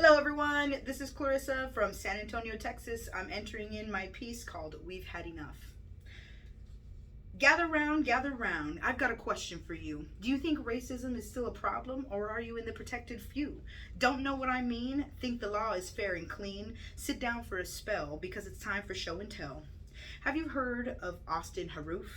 Hello everyone, this is Clarissa from San Antonio, Texas. I'm entering in my piece called We've Had Enough. Gather round, gather round. I've got a question for you. Do you think racism is still a problem, or are you in the protected few? Don't know what I mean? Think the law is fair and clean? Sit down for a spell because it's time for show and tell. Have you heard of Austin Harrouff?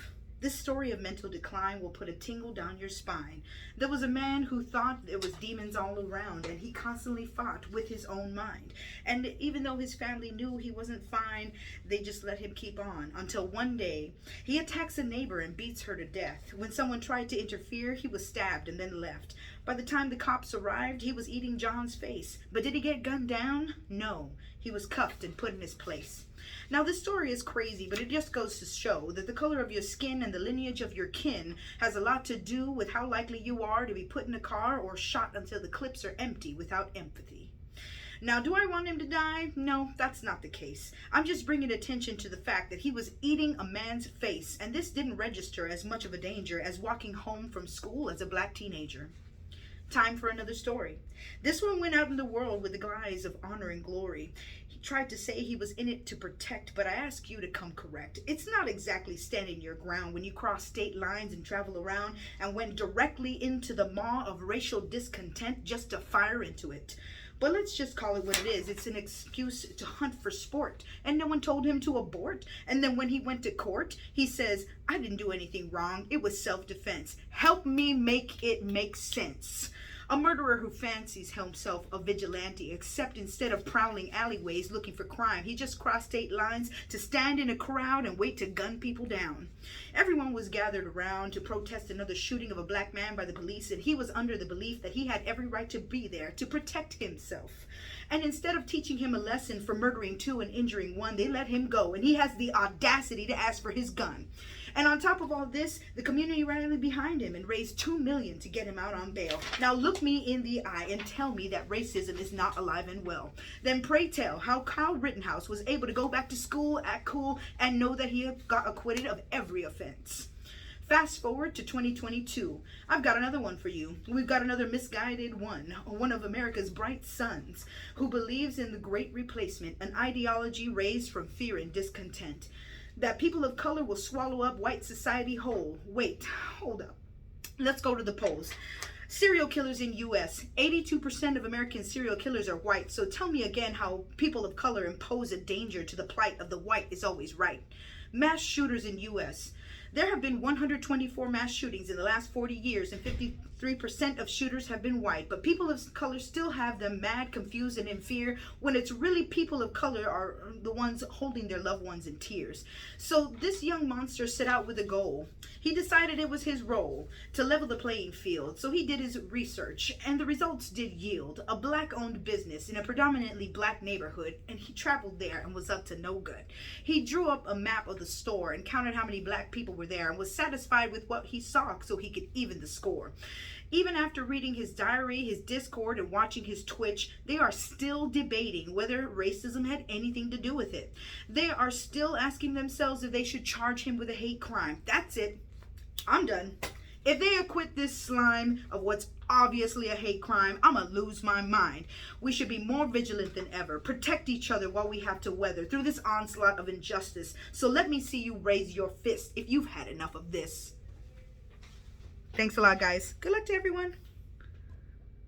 This story of mental decline will put a tingle down your spine. There was a man who thought there was demons all around, and he constantly fought with his own mind. And even though his family knew he wasn't fine, they just let him keep on, until one day he attacks a neighbor and beats her to death. When someone tried to interfere, he was stabbed and then left. By the time the cops arrived, he was eating John's face. But did he get gunned down? No. He was cuffed and put in his place. Now, this story is crazy, but it just goes to show that the color of your skin and the lineage of your kin has a lot to do with how likely you are to be put in a car or shot until the clips are empty without empathy. Now, do I want him to die? No, that's not the case. I'm just bringing attention to the fact that he was eating a man's face, and this didn't register as much of a danger as walking home from school as a black teenager. Time for another story. This one went out in the world with the guise of honor and glory. He tried to say he was in it to protect, but I ask you to come correct. It's not exactly standing your ground when you cross state lines and travel around and went directly into the maw of racial discontent just to fire into it. But let's just call it what it is. It's an excuse to hunt for sport. And no one told him to abort. And then when he went to court, he says, I didn't do anything wrong. It was self-defense. Help me make it make sense. A murderer who fancies himself a vigilante, except instead of prowling alleyways looking for crime, he just crossed state lines to stand in a crowd and wait to gun people down. Everyone was gathered around to protest another shooting of a black man by the police, and he was under the belief that he had every right to be there to protect himself. And instead of teaching him a lesson for murdering two and injuring one, they let him go, and he has the audacity to ask for his gun. And on top of all this, the community rallied behind him and raised $2 million to get him out on bail. Now look me in the eye and tell me that racism is not alive and well. Then pray tell how Kyle Rittenhouse was able to go back to school, act cool, and know that he got acquitted of every offense. Fast forward to 2022. I've got another one for you. We've got another misguided one of America's bright sons, who believes in the Great Replacement, an ideology raised from fear and discontent, that people of color will swallow up white society whole. Wait, hold up. Let's go to the polls. Serial killers in U.S. 82% of American serial killers are white. So tell me again how people of color impose a danger to the plight of the white is always right. Mass shooters in U.S. There have been 124 mass shootings in the last 40 years, and 53% of shooters have been white. But people of color still have them mad, confused, and in fear, when it's really people of color are the ones holding their loved ones in tears. So this young monster set out with a goal. He decided it was his role to level the playing field. So he did his research, and the results did yield a black-owned business in a predominantly black neighborhood, and he traveled there and was up to no good. He drew up a map of the store and counted how many black people were there and was satisfied with what he saw so he could even the score. Even after reading his diary, his Discord, and watching his Twitch, they are still debating whether racism had anything to do with it. They are still asking themselves if they should charge him with a hate crime. That's it. I'm done. If they acquit this slime of what's obviously a hate crime, I'm gonna lose my mind. We should be more vigilant than ever. Protect each other while we have to weather through this onslaught of injustice. So let me see you raise your fist if you've had enough of this. Thanks a lot, guys. Good luck to everyone.